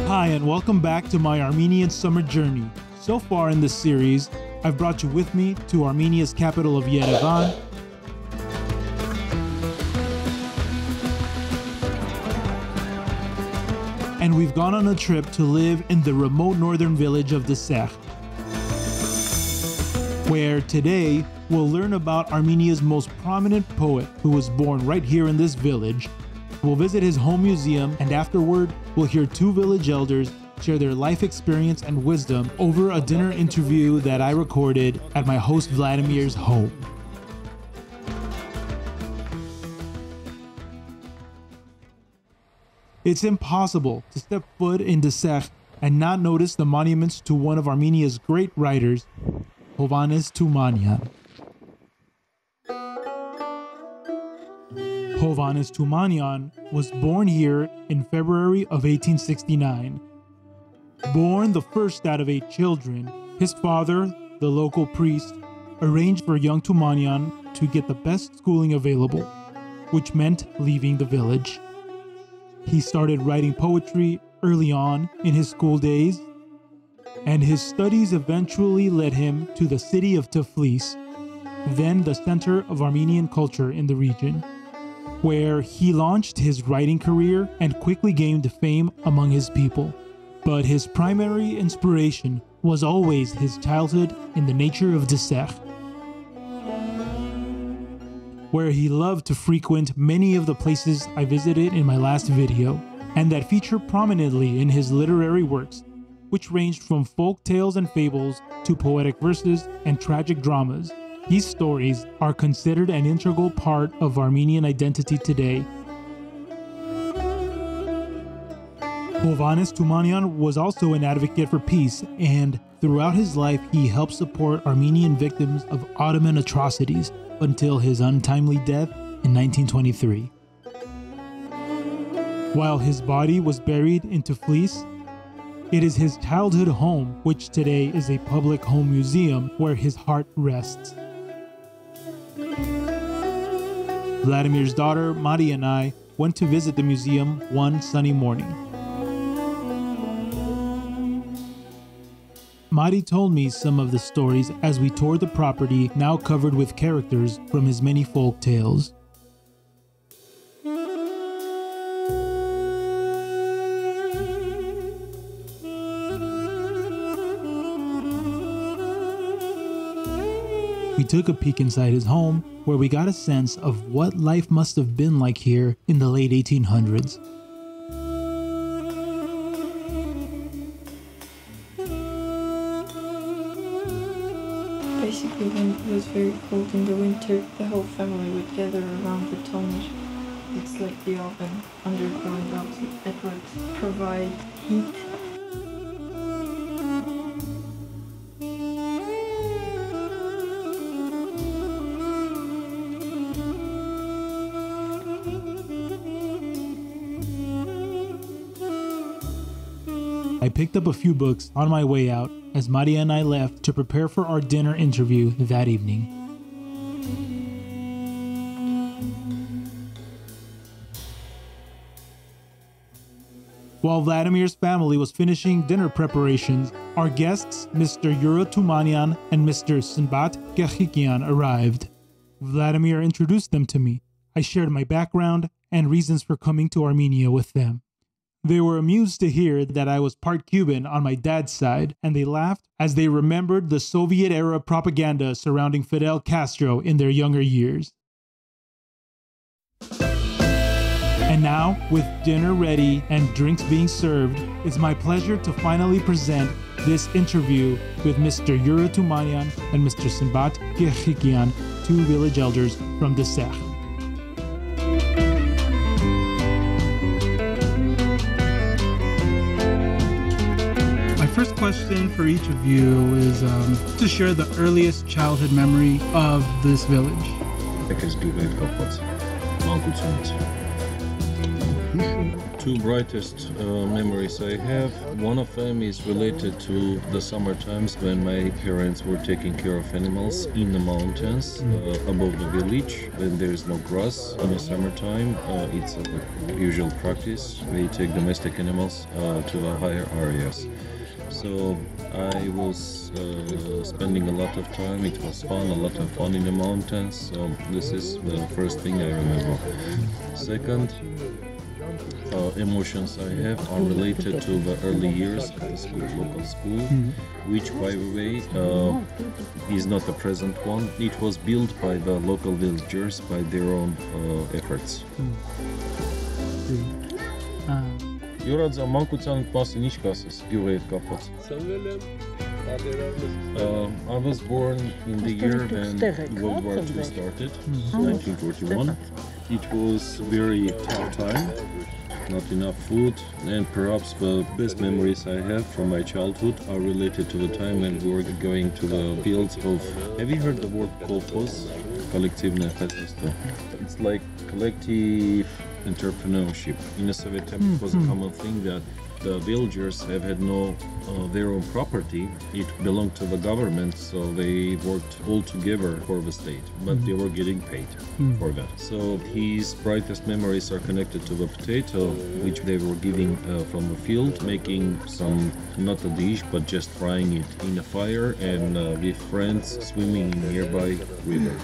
Hi, and welcome back to my Armenian summer journey. So far in this series, I've brought you with me to Armenia's capital of Yerevan, and we've gone on a trip to live in the remote northern village of Dsegh, where today we'll learn about Armenia's most prominent poet who was born right here in this village. We'll visit his home museum, and afterward, we'll hear two village elders share their life experience and wisdom over a dinner interview that I recorded at my host Vladimir's home. It's impossible to step foot in Dsegh and not notice the monuments to one of Armenia's great writers, Hovhannes Tumanyan. Hovhannes Tumanyan was born here in February of 1869. Born the first out of 8 children, his father, the local priest, arranged for young Tumanyan to get the best schooling available, which meant leaving the village. He started writing poetry early on in his school days, and his studies eventually led him to the city of Tiflis, then the center of Armenian culture in the region, where he launched his writing career and quickly gained fame among his people. But his primary inspiration was always his childhood in the nature of Dsegh, where he loved to frequent many of the places I visited in my last video, and that feature prominently in his literary works, which ranged from folk tales and fables to poetic verses and tragic dramas. These stories are considered an integral part of Armenian identity today. Hovhannes Tumanyan was also an advocate for peace, and throughout his life he helped support Armenian victims of Ottoman atrocities until his untimely death in 1923. While his body was buried in Tiflis, it is his childhood home, which today is a public home museum, where his heart rests. Vladimir's daughter, Madi, and I went to visit the museum one sunny morning. Madi told me some of the stories as we toured the property, now covered with characters from his many folk tales. We took a peek inside his home, where we got a sense of what life must have been like here in the late 1800s. Basically, when it was very cold in the winter, the whole family would gather around the tonge. It's like the oven underground oven that would provide heat. I picked up a few books on my way out as Maria and I left to prepare for our dinner interview that evening. While Vladimir's family was finishing dinner preparations, our guests, Mr. Armil Tumanyan and Mr. Sinbat Gechikian, arrived. Vladimir introduced them to me. I shared my background and reasons for coming to Armenia with them. They were amused to hear that I was part Cuban on my dad's side, and they laughed as they remembered the Soviet-era propaganda surrounding Fidel Castro in their younger years. And now, with dinner ready and drinks being served, it's my pleasure to finally present this interview with Mr. Armil Tumanyan and Mr. Sinbat Gechikian, two village elders from Dsegh. First question for each of you is to share the earliest childhood memory of this village. two brightest memories I have. One of them is related to the summer times when my parents were taking care of animals in the mountains above the village. When there is no grass in the summertime, it's a usual practice. They take domestic animals to the higher areas. So I was spending a lot of time. It was fun, a lot of fun in the mountains. So this is the first thing I remember. Second, emotions I have are related to the early years at the school, local school, which, by the way, is not the present one. It was built by the local villagers by their own efforts. Յուրացա մանկության մասին ինչ կասես գյուղի հետ կապված։ I was born in the year when World War II started, 1941. It was very tough time, not enough food, and perhaps the best memories I have from my childhood are related to the time when we were going to the fields of... Have you heard the word kolkhoz? Коллективное хозяйство. It's like collective entrepreneurship. In the Soviet time, it was a common thing that the villagers have had no their own property. It belonged to the government, so they worked all together for the state, but they were getting paid for that. So his brightest memories are connected to the potato, which they were giving from the field, making some, not a dish, but just frying it in a fire and with friends swimming in nearby river.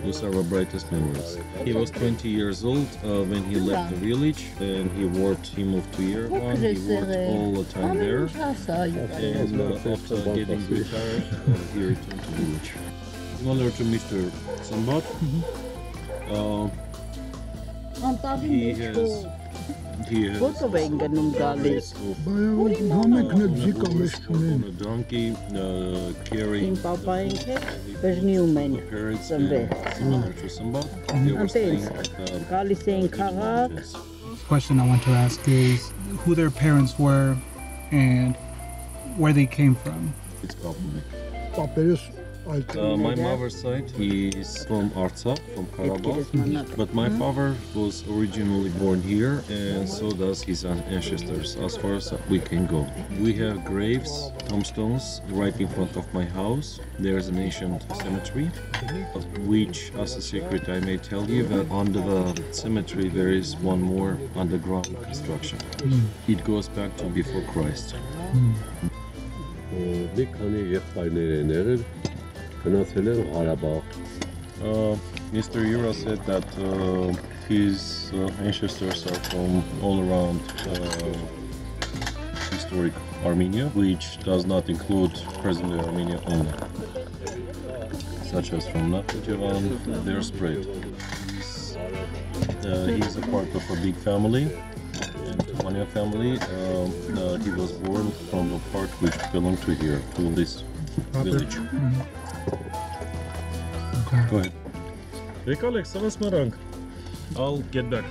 Those are our brightest memories. He was 20 years old when he left the village, and he moved to Yerevan. He worked all the time there, and after getting retired, he returned to the village. Similar to Mr. Sambat, he has on a donkey carrying parrots, similar to Sambat. They were staying Question I want to ask is who their parents were and where they came from. It's Kaplık. My mother's side is from Artsakh, from Karabakh, but my father was originally born here, and so does his ancestors, as far as we can go. We have graves, tombstones, right in front of my house. There's an ancient cemetery, which, as a secret, I may tell you that under the cemetery there is one more underground construction. It goes back to before Christ. Mr. Yura said that his ancestors are from all around historic Armenia, which does not include present-day Armenia only, such as from Nakhchivan. They're spread. He's a part of a big family, and Tumanyan family. He was born from the part which belonged to here, to this village. Go ahead. Եկալեք, սվաս մրանք։ I'll get back.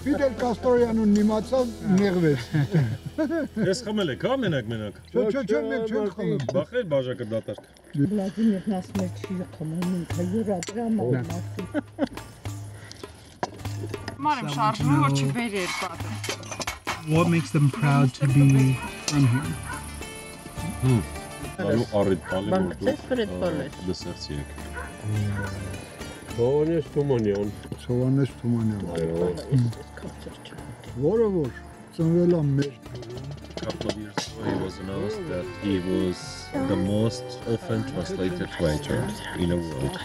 Fidel Castoryan'ın nimatsa nեղվեց։ Ես խմել եք, հա, մենակ։ Չէ, մենք չենք խմում։ Բախել բաժակը դատարկ։ Վլադիմիրն ասում է չի խմում, ինքը յուրադրամա։ Մարեմ շարժում որ չբերեր պատը։ What makes them proud to be from here? Hovhannes Tumanyan. Hovhannes Tumanyan։ Որը որ ծնվել է մեր։ A couple of years ago he was announced that he was the most often translated writer in the world.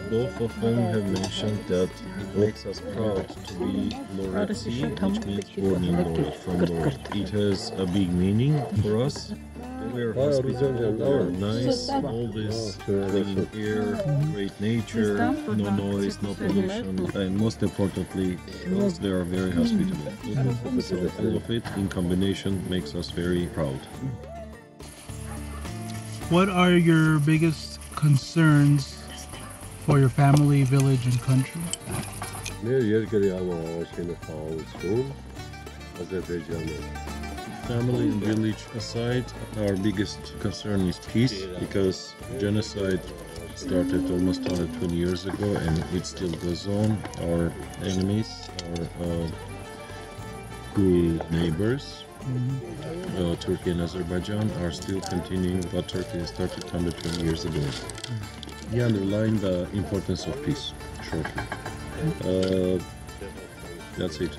Both of them have mentioned that it makes us proud to be Loreti, which means born in Lord, from Lord. It has a big meaning for us. We're hospitable, we're nice, all this clean air, great nature, no noise, no pollution, and most importantly, they are very hospitable. So all of it in combination makes us very proud. What are your biggest concerns for your family, village, and country? family and village aside, our biggest concern is peace, because genocide started almost 120 years ago and it still goes on. Our enemies, our good neighbors, Turkey and Azerbaijan, are still continuing what Turkey started 120 years ago. He underlined the importance of peace, shortly. That's it.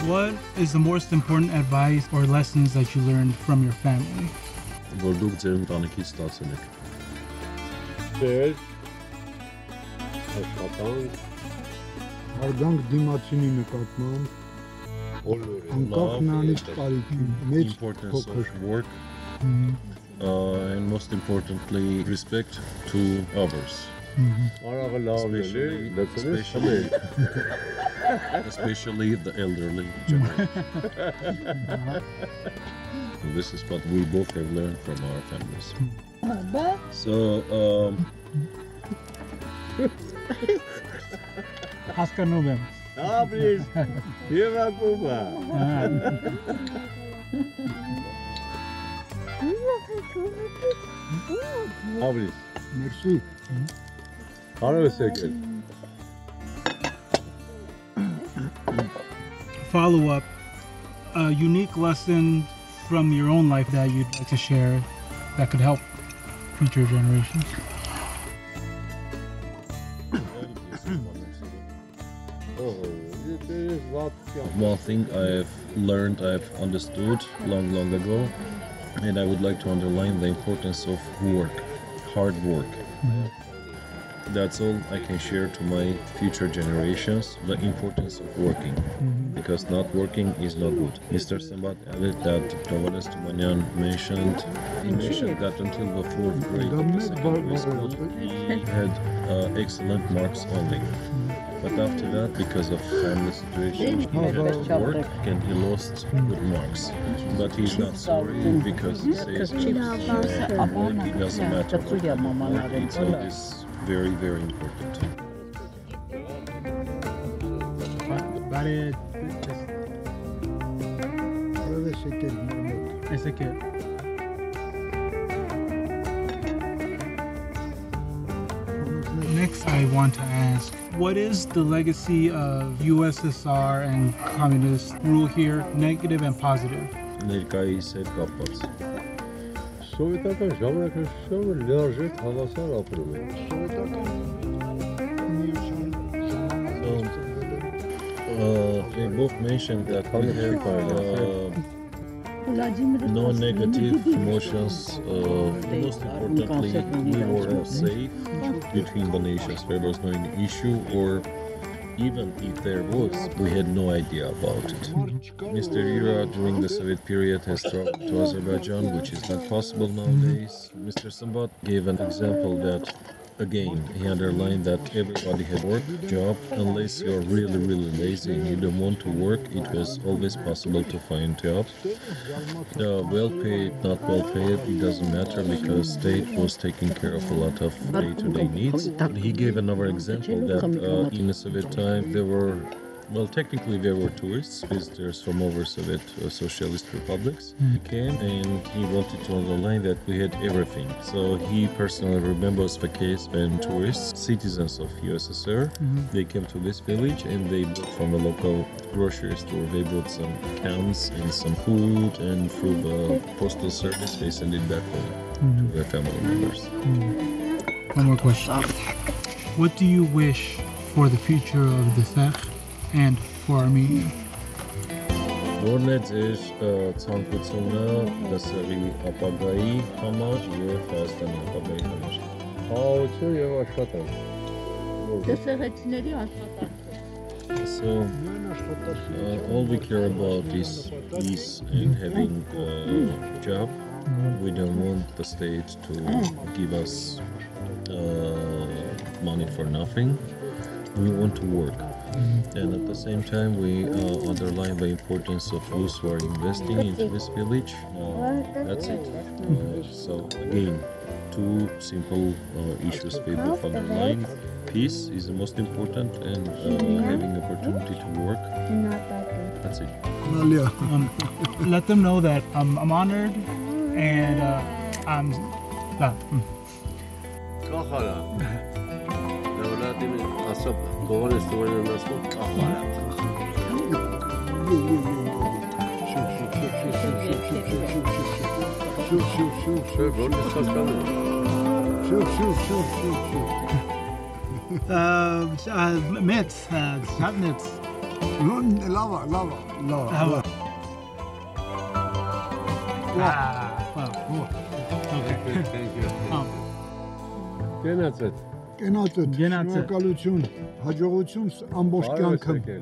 What is the most important advice or lessons that you learned from your family? Որ դուք ձեր ընտանիքից ստացել եք։ Ձեր աշխատանք, Հարգանք դիմացինի նկատմամբ, անկախ նրանից կարիքի մեջ Importance փոքր of work, and most importantly, respect to others. արաղը լավն էլի, լցնես Especially, especially the elderly generation. This is what we both have learned from our families. So, Հասկանում եմ։ Աբրիլ, Եվակովա։ Աբրիլ, մերսի։ հարավ ես եկել։ Follow up, a unique lesson from your own life that you'd like to share that could help future generations. one thing I've learned, I've understood long ago, and I would like to underline the importance of work, hard work. That's all I can share to my future generations, the importance of working, because not working is not good. Mr. Sambat added that Hovhannes Tumanyan mentioned that until the fourth grade of the secondary school, he had excellent marks only. But after that, because of family situation, he had to work and he lost good marks. But he's not sorry, because he says that it doesn't matter what kind of work, it's always very, very important. Արև ես եկել մոտ։ It's okay. Next, I want to ask, what is the legacy of USSR and communist rule here, negative and positive? Ներկայիս հետ կապված։ Սովետական ժամանակաշրջանը լիարժեք հավասար ապրում է։ They both mentioned that we have no negative emotions. Most importantly, we were safe between the nations. There was no issue, or even if there was, we had no idea about it. Mr. Ira, during the Soviet period, has traveled to Azerbaijan, which is not possible nowadays. Mr. Sambat gave an example that, again, he underlined that everybody had work, job. Unless you're really, really lazy and you don't want to work, it was always possible to find job. Well paid, not well paid, it doesn't matter, because state was taking care of a lot of day-to-day needs. He gave another example that in the Soviet time there were, well, technically there were tourists, visitors from over Soviet socialist republics. He came and he wanted to underline that we had everything. So he personally remembers the case when tourists, citizens of USSR, they came to this village and they bought from a local grocery store. They bought some cans and some food, and through the postal service they sent it back home to their family members. One more question. What do you wish for the future of the Dsegh and for Armenia? Որն է ձեր ցանկությունը դասերի ապագայի համար եւ Հայաստանի ապագայի համար։ Խաղաղություն եւ աշխատանք։ Դեսեղեցիների աշխատանք։ So all we care about is peace and having a job. We don't want the state to give us money for nothing. We want to work. And at the same time, we underline the importance of those who are investing into this village. That's it. So again, two simple issues we both underline. Peace is the most important, and having opportunity to work. That's it. Let them know that I'm honored and I'm. Mitts, not mitts. Lava. Wow. Okay. Thank you. Գնացեք։ Շնորհակալություն, հաջողություն ամբողջ կյանքը։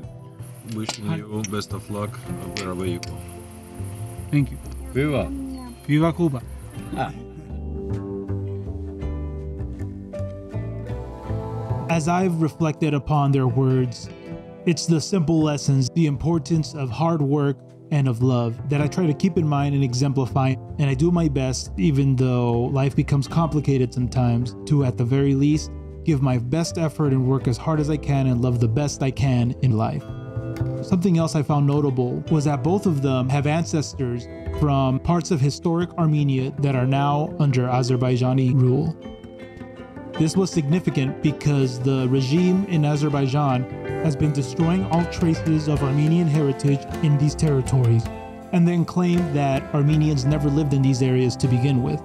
Wishing you best of luck wherever you go. Thank you. Viva. Viva Cuba. As I've reflected upon their words, it's the simple lessons, the importance of hard work and of love that I try to keep in mind and exemplify, and I do my best, even though life becomes complicated sometimes, to at the very least give my best effort and work as hard as I can and love the best I can in life. Something else I found notable was that both of them have ancestors from parts of historic Armenia that are now under Azerbaijani rule. This was significant because the regime in Azerbaijan has been destroying all traces of Armenian heritage in these territories, and then claimed that Armenians never lived in these areas to begin with.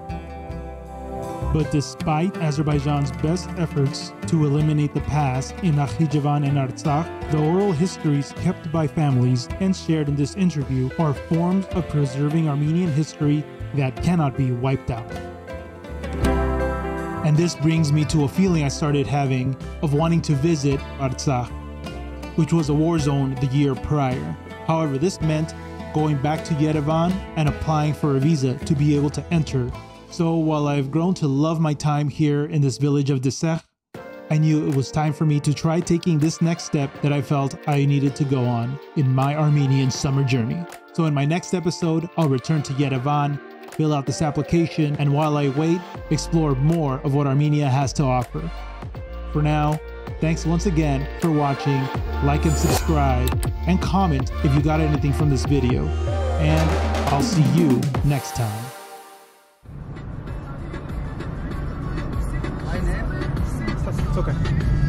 But despite Azerbaijan's best efforts to eliminate the past in Nakhchivan and Artsakh, the oral histories kept by families and shared in this interview are forms of preserving Armenian history that cannot be wiped out. And this brings me to a feeling I started having of wanting to visit Artsakh, which was a war zone the year prior. However, this meant going back to Yerevan and applying for a visa to be able to enter. So while I've grown to love my time here in this village of Dsegh, I knew it was time for me to try taking this next step that I felt I needed to go on in my Armenian summer journey. So in my next episode, I'll return to Yerevan, fill out this application, and while I wait, explore more of what Armenia has to offer. For now, thanks once again for watching. Like and subscribe, and comment if you got anything from this video. And I'll see you next time. My name? It's okay.